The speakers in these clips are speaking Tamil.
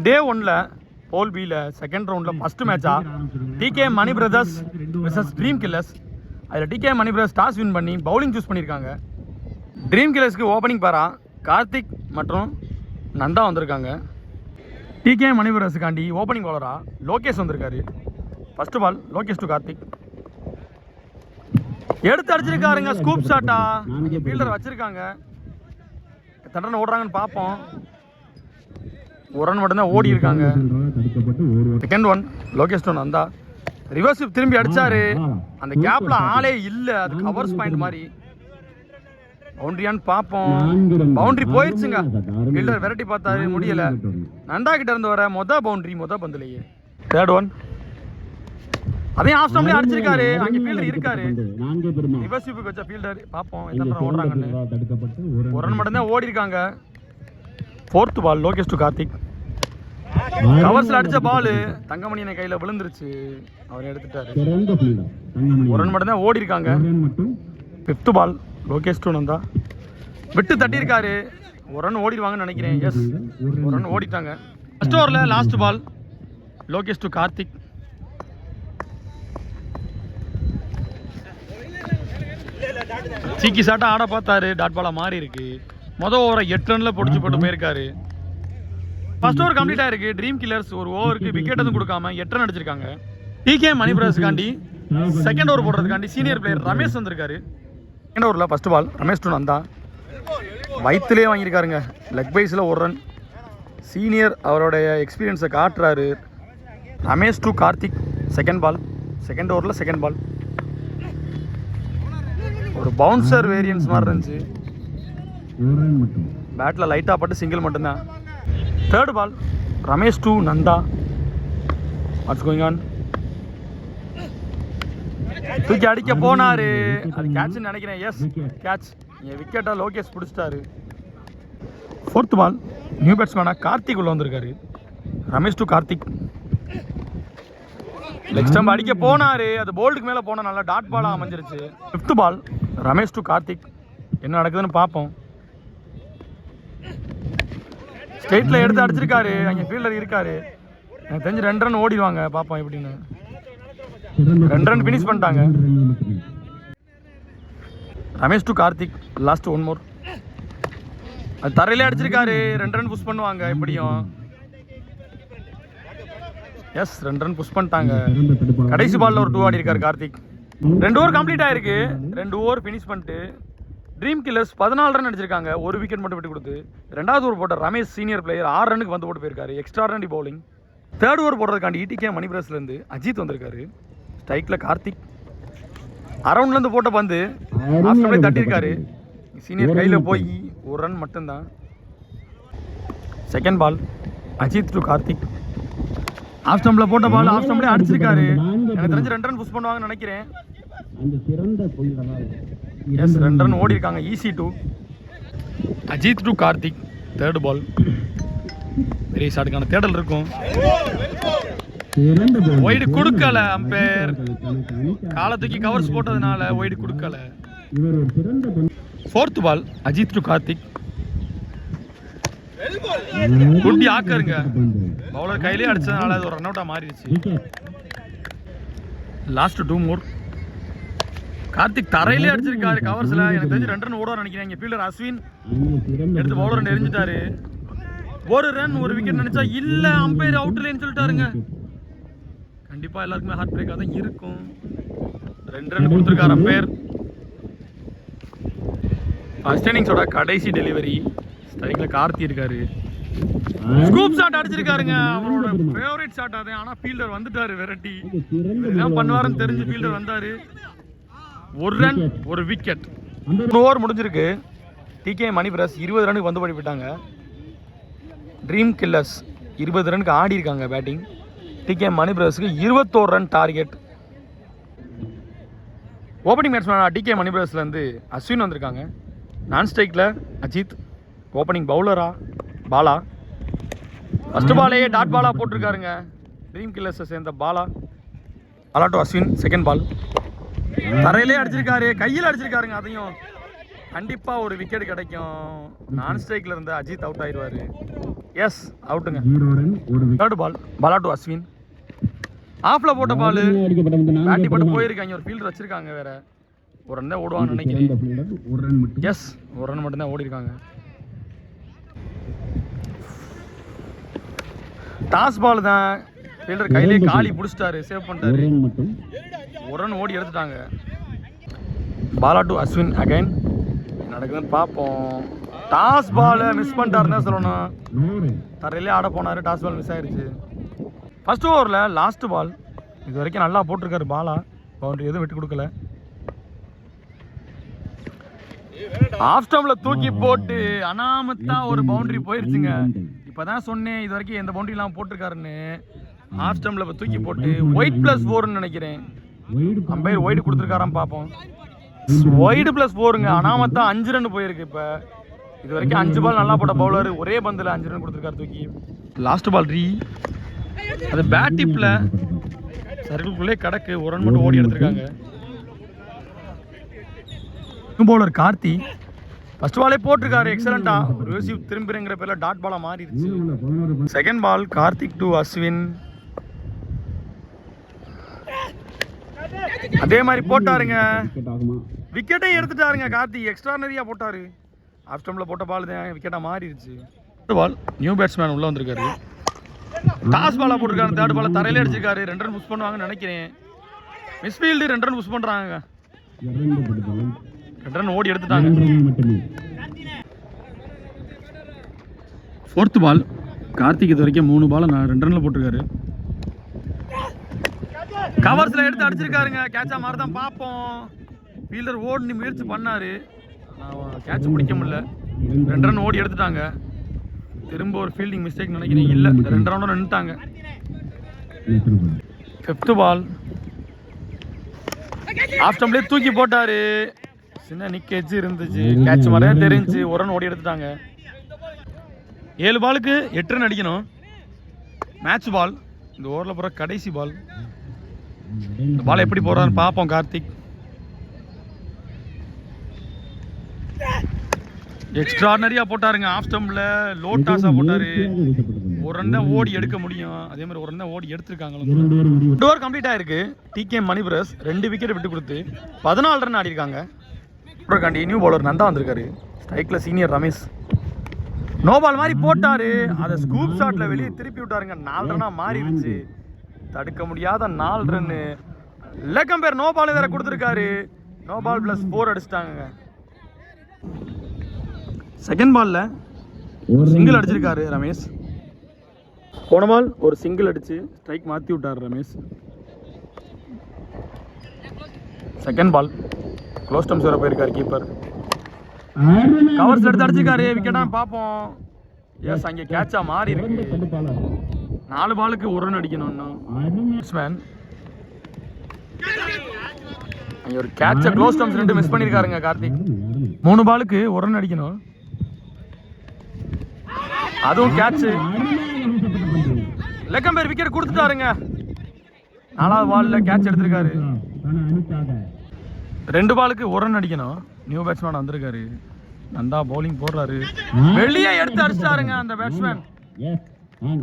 டே 1ல போல் பியில் செகண்ட் ரவுண்டில் ஃபஸ்ட்டு மேட்சா DK Mani brothers versus dream killers. அதில் DK Mani brothers toss win பண்ணி பவுலிங் சூஸ் பண்ணியிருக்காங்க. ட்ரீம் கில்லர்ஸ்க்கு ஓப்பனிங் பாரா கார்த்திக் மற்றும் நந்தா வந்திருக்காங்க. டிகே மணி பிரதர்ஸுக்காண்டி ஓப்பனிங் பவுலரா லோகேஷ் வந்திருக்காரு. First ball Lokesh to Karthik. எடுத்து அடிச்சிருக்காருங்க ஸ்கூப் ஷாட்டா. ஃபீல்டர் வச்சிருக்காங்க. தண்டனை ஓடுறாங்கன்னு பார்ப்போம். ஒரு ரன் மட்டும்தான் ஓடி இருக்காங்க. Second one Lokesh to Nanda. Reverse திரும்பி அடிச்சாரு. அந்த கேப்ல ஆளே இல்லை. அது கவர்ஸ் பாயிண்ட் மாதிரி. பவுண்டரியான்னு பார்ப்போம். பவுண்டரி போயிடுச்சுங்க. ஃபீல்டர் விரட்டி பார்த்தாரு, முடியல. நந்தா கிட்ட இருந்து வர பவுண்டரி பந்துலையே. தேர்ட் ஒன் அதையும் ஆஃப் ஸ்டம்ப்லயே அடிச்சிருக்காரு. அங்க ஃபீல்டர் இருக்காரு. ரிவர்ஸ் ஸ்வீப் வச்ச ஃபீல்டர். பாப்போம் எத்தனை ரன் ஓடுறாங்கன்னு. ஒரு ரன் மட்டும் தான் ஓடி இருக்காங்க. Fourth ball Lokesh to Karthik. கவர்ஸ்ல அடிச்ச பால் தங்கமணியனை கையில விழுந்துருச்சு. அவர் எடுத்துட்டாரு. ஒரு ரன் மட்டும் தான் ஓடி இருக்காங்க. Fifth ball Lokesh to Nanda. விட்டு தட்டி இருக்காரு. ஒரு ரன் ஓடிடுவாங்கன்னு நினைக்கிறேன். எஸ், ஒரு ரன் ஓடிட்டாங்க. ஃபர்ஸ்ட் ஓவர்ல last ball Lokesh to Karthik. Cheeky சாட்டா ஆட பார்த்தாரு. டாட் பாலா மாறி இருக்கு. மொதல் ஓவரை 8 ரன்ல பொடிச்சு போட்டு போயிருக்காரு. ஃபர்ஸ்ட் ஓவர் கம்ப்ளீட் ஆயிருக்கு. ட்ரீம் கில்லர்ஸ் ஒரு ஓவருக்கு விக்கெட் எதுவும் கொடுக்காம 8 ரன் அடிச்சிருக்காங்க. டிகே மணி பிரதர்ஸ்காண்டி செகண்ட் ஓவர் போடுறதுக்காண்டி சீனியர் பிளேயர் ரமேஷ் வந்திருக்காரு. செகண்ட் ஓவரில் first ball Ramesh to Nanda. வயிற்றுலேயே வாங்கியிருக்காருங்க. லெக் பைஸில் ஒரு ரன். சீனியர் அவருடைய எக்ஸ்பீரியன்ஸை காட்டுறாரு. Ramesh to Karthik. Second ball second ஓவரில் செகண்ட் பால். ஒரு பவுன்சர் வேரியன்ஸ் மாதிரி இருந்துச்சு. பேட்டில் லைட்டாக பட்டு சிங்கிள் மட்டும்தான். Third ball Ramesh to Nanda. What's going on. தூக்கி அடிக்க போனாரு. அது கேட்ச்னு நினைக்கிறேன். Yes, catch. இங்கே விக்கெட்டை லோகேஷ் பிடிச்சிட்டாரு. ஃபோர்த் பால் நியூ பேட்ஸ்மேனா கார்த்திக் உள்ள வந்திருக்காரு. Ramesh to Karthik. Leg stump அடிக்க போனாரு. அது போல்டுக்கு மேலே போனால் நல்லா டாட் பாலாக அமைஞ்சிருச்சு. Fifth ball Ramesh to Karthik. என்ன நடக்குதுன்னு பார்ப்போம். ஸ்ட்ரெயிட்ல எடுத்து அடிச்சிருக்காரு. அங்கே ஃபீல்டர் இருக்காரு. எனக்கு தெரிஞ்சு 2 ரன் ஓடிடுவாங்க. பார்ப்போம் எப்படின்னு. 2 ரன் ஃபினிஷ் பண்ணிட்டாங்க. Ramesh to Karthik. Last one more. அது தரையிலே அடிச்சிருக்காரு. 2 ரன் புஷ் பண்ணுவாங்க எப்படியும். எஸ், 2 ரன் புஷ் பண்ணிட்டாங்க. கடைசி பால்ல ஒரு 2 ஆடி இருக்காரு கார்த்திக். 2 ஓவர் கம்ப்ளீட் ஆயிருக்கு. 2 ஓவர் ஃபினிஷ் பண்ணிட்டு ட்ரீம் கில்லர்ஸ் 14 ரன் அடிச்சிருக்காங்க. ஒரு விக்கெட் மட்டும் விட்டு கொடுத்து. 2வது ஓவர் போட்ட ரமேஷ் சீனியர் பிளேயர் 6 ரன்னுக்கு வந்து போட்டு போயிருக்காரு. Extraordinary bowling. தேர்ட் ஓவர் போடுறதுக்காண்டி டிகே மணி பிரதர்ஸ்லேருந்து அஜித் வந்திருக்காரு. ஸ்ட்ரைக்ல கார்த்திக். அரவுண்ட்லேருந்து போட்ட பந்து ஆஃப் ஸ்டம்ப்லேயே தட்டியிருக்காரு. சீனியர் கையில் போய் ஒரு ரன் மட்டும்தான். Second ball Ajith to Karthik. Off ஸ்டம்பில் போட்ட பால் ஆஃப் ஸ்டம்ப்லேயே அடிச்சிருக்காரு. எனக்கு தெரிஞ்சு 2 ரன் புஷ் பண்ணுவாங்கன்னு நினைக்கிறேன். எஸ், 2 ரன் ஓடி இருக்காங்க. Easy to Ajith to Karthik. Third ball பெரிய ஷாட்டுக்கான தேடல் இருக்கும். ஒய்டு கொடுக்கல. அம்பேர் காலை தூக்கி கவர்ஸ் போட்டதுனால ஒய்டு கொடுக்கல. Fourth ball Ajith to Karthik. குண்டி ஆக்கருங்க. பவுலர் கையிலே அடிச்சதுனால அது ஒரு ரன் அவுட்டா மாறிடுச்சு. லாஸ்ட் 2 மோர். கார்த்திக் தரையிலே அடிச்சிருக்காரு கவர்ஸ்ல. எனக்கு தெரிஞ்சு 2 ரன் ஓடுவார் நினைக்கிறேன். ஃபீல்டர் அஸ்வின் எடுத்து பவுலர் எரிஞ்சிட்டாரு. ஒரு ரன் ஒரு விக்கெட் நினைச்சா இல்ல, அம்பையர் அவுட்லேன்னு சொல்லிட்டாருங்க. கண்டிப்பா எல்லாருக்குமே ஹார்ட் பிரேக்காக தான் இருக்கும். 2 ரன் கொடுத்துருக்காரு அம்பையர். ஃபர்ஸ்ட் இன்னிங்ஸோட கடைசி டெலிவரி. ஸ்ட்ரைக்ல கார்த்தி இருக்காரு. ஸ்கூப் ஷாட் அடிச்சிருக்காருங்க. அவரோட ஃபேவரட் ஷாட் அது. ஆனா ஃபீல்டர் வந்துட்டாரு விரட்டி. என்ன பண்ணுவாருன்னு தெரிஞ்சு ஃபீல்டர் வந்தாரு. ஒரு ரன் ஒரு விக்கெட். 3 ஓவர் முடிஞ்சிருக்கு. டிகே மணி பிரதர்ஸ் 20 ரனுக்கு வந்து படி போயிட்டாங்க. ட்ரீம் கில்லர்ஸ் 20 ரனுக்கு ஆடி இருக்காங்க பேட்டிங். டிகே மணி பிரதர்ஸுக்கு 21 run target. Opening batsman TK Mani பிரதர்ஸ்லேருந்து அஸ்வின் வந்திருக்காங்க. நான் ஸ்ட்ரைக்கில் அஜித். ஓப்பனிங் பவுலரா பாலா. ஃபர்ஸ்ட் பாலையே டாட் பாலா போட்டிருக்காருங்க. ட்ரீம் கில்லர்ஸை சேர்ந்த Bala. Bala to Ashwin. Second ball தரையிலே அடிச்சிருக்காரு. கையில் அடிச்சிருக்காருங்க. அதையும் கண்டிப்பாக ஒரு விக்கெட் கிடைக்கும். நான் ஸ்ட்ரைக்கில் இருந்த அஜித் அவுட் ஆயிடுவார். எஸ் அவுட்டுங்க. Third ball Bala to Ashwin. ஆஃப்ல போட்ட பால் பேட்டி போட்டு போயிருக்காங்க. ஒரு ஃபீல்டர் வச்சிருக்காங்க வேற. ஒரு ரன் தான் ஓடுவாங்கன்னு நினைக்கிறேன். எஸ் ஒரு ரன் மட்டும் தான் ஓடி இருக்காங்க. டாஸ் பால் தான். ஃபீல்டர் கையிலே காலி பிடிச்சிட்டாரு, சேவ் பண்ணிட்டாரு. ஒரு ரன் ஓடி எடுத்துட்டாங்க. Bala to Ashwin again. நடக்குதுன்னு பார்ப்போம். டாஸ் பால் மிஸ் பண்ணிட்டாருன்னு தான் சொல்லணும். தரையிலே ஆட போனார், டாஸ் பால் மிஸ் ஆயிடுச்சு. ஃபர்ஸ்ட் ஓவரில் லாஸ்ட் பால். இது வரைக்கும் நல்லா போட்டிருக்காரு பாலா. பவுண்டரி எதுவும் விட்டு கொடுக்கல. ஆஃப் ஸ்டம்பில் தூக்கி போட்டு அனாமத்தா ஒரு பவுண்டரி போயிருச்சுங்க. இப்போதான் சொன்னேன் இது வரைக்கும் எந்த பவுண்டரி இல்லாமல் போட்டிருக்காருன்னு. ஆஃப் ஸ்டம்பில் இப்போ தூக்கி போட்டு ஒயிட் +4ன்னு நினைக்கிறேன். அம்பையர் ஒயிட் கொடுத்துருக்காராம் பார்ப்போம். ஒயிட் +4ங்க. அனாமத்தா 5 ரன் போயிருக்கு. இப்போ இது வரைக்கும் 5 பால் நல்லா போட்ட பவுலர் ஒரே பந்தில் 5 ரன் கொடுத்துருக்காரு தூக்கி. லாஸ்ட் பால் ரீ. அது பேட் டிப்ல சர்க்கிள்குள்ளே கடக்கு. ஒரு ரன் மட்டும் ஓடி எடுத்திருக்காங்க. பவுலர் கார்த்தி ஃபர்ஸ்ட் பாலே போட்டிருக்காரு எக்ஸலண்டா. ரிசீவ் திரும்பிங்கிற பேர்ல டாட் பாலா மாறிடுச்சு. Second ball Karthik to Ashwin. அதே மாதிரி போட்டாருங்க. விக்கெட்டே எடுத்துட்டாருங்க கார்த்திக். எக்ஸ்ட்ரானரியா போட்டாரு. ஆஃப் ஸ்டம்பில் போட்ட பால் தான் விக்கெட்டா மாறிடுச்சு. பால் நியூ பேட்ஸ்மேன் உள்ள வந்திருக்காரு. டாஸ் பாலா போட்டிருக்காரு. தேர்ட் பால் தரையில அடிச்சிருக்காரு. 2 ரன் புஷ் பண்ணுவாங்கன்னு நினைக்கிறேன். மிஸ்ஃபீல்டு 2 ரன் புஷ் பண்றாங்க. 2 ரன் ஓடி எடுத்துட்டாங்க. ஃபோர்த் பால் கார்த்திக் இது வரைக்கும் 3 பால் 2 ரன்ல போட்டிருக்காரு. கவர்ஸ்ல எடுத்து அடிச்சிருக்காருங்க. கேட்சா மாதிரி தான் பார்ப்போம். ஃபீல்டர் ஓடி முயற்சி பண்ணாரு. கேட்ச் பிடிக்க முடியல. 2 ரன் ஓடி எடுத்துட்டாங்க. திரும்ப ஒரு ஃபீல்டிங் மிஸ்டேக் நினைக்கிறேன். இல்லை 2 ரவுண்ட் நின்றுட்டாங்க. ஃபிஃப்த் பால் ஆஃப் ஸ்டம்ப்லேயே தூக்கி போட்டாரு. சின்ன நிக் எட்ஜ் இருந்துச்சு. கேட்ச் மாதிரியே தெரிஞ்சு ஒரு ரன் ஓடி எடுத்துட்டாங்க. 7 பாலுக்கு 8 ரன் அடிக்கணும். Match ball. இந்த ஓவரில் போகிற கடைசி பால். இந்த பால் எப்படி போறான்னு பார்ப்போம். கார்த்திக் எக்ஸ்ட்ரானரியா போட்டாருங்க. ஆஃப் ஸ்டம்பில் லோ டாஸா போட்டாரு. ஒரு ரன் தான் ஓடி எடுக்க முடியும். அதே மாதிரி ஒரு ரன் தான் ஓடி எடுத்திருக்காங்க. 2 ஓவர் கம்ப்ளீட் ஆயிருக்கு. டிகே மணிபிரஸ் 2 விக்கெட் விட்டு கொடுத்து 14 ரன் ஆடி இருக்காங்க. காண்டி நியூ பவுலர் நந்தா வந்திருக்காரு. ஸ்ட்ரைக்ல சீனியர் ரமேஷ் நோ பால் மாதிரி போட்டாரு. அதை ஸ்கூப் ஷாட்ல வெளியே திருப்பி விட்டாருங்க. 4 ரன்னா மாறிடுச்சு. தடுக்க முடியாத 4 ரன். லெக்கம்பேர் நோ பால் வேற கொடுத்துருக்காரு. நோ பால் +4 அடிச்சிட்டாங்க. செகண்ட் பால்ல சிங்கிள் அடிச்சிருக்காரு ரமேஷ். போன பால் ஒரு சிங்கிள் அடிச்சு ஸ்ட்ரைக் மாற்றி விட்டார் Ramesh. Second ball close stumps வர போயிருக்காரு கீப்பர். கவர்ஸ் எடுத்து அடிச்சிருக்காரு. விக்கெட்டா பார்ப்போம். எஸ் அங்கே கேட்சா மாறி இருக்கு. 4 பாலுக்கு 1 ரன் அடிக்கணும். பேட்ஸ்மேன் அங்கே ஒரு கேட்சை க்ளோஸ் ஸ்டம்ப்ஸ் 2 மிஸ் பண்ணியிருக்காருங்க கார்த்திக். 3 பாலுக்கு 1 ரன் அடிக்கணும். அதுவும் கேட்ச். லெக்கம்பேர் விக்கெட் கொடுத்துட்டாருங்க. 4வது பால்ல கேட்ச் எடுத்திருக்காரு. 2 பாலுக்கு 1 ரன் அடிக்கணும். நியூ பேட்ஸ்மேன் வந்திருக்காரு. நந்தா பவுலிங் போடுறாரு. வெளியே எடுத்து அடிச்சிட்டாருங்க அந்த பேட்ஸ்மேன்.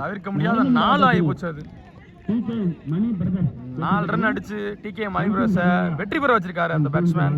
தவிர்க்க முடியாத 4 ஆகி போச்சு. அது 4 ரன் அடிச்சு டிகே மணிபிரஸ வெற்றி பெற வச்சிருக்காரு அந்த பேட்ஸ்மேன்.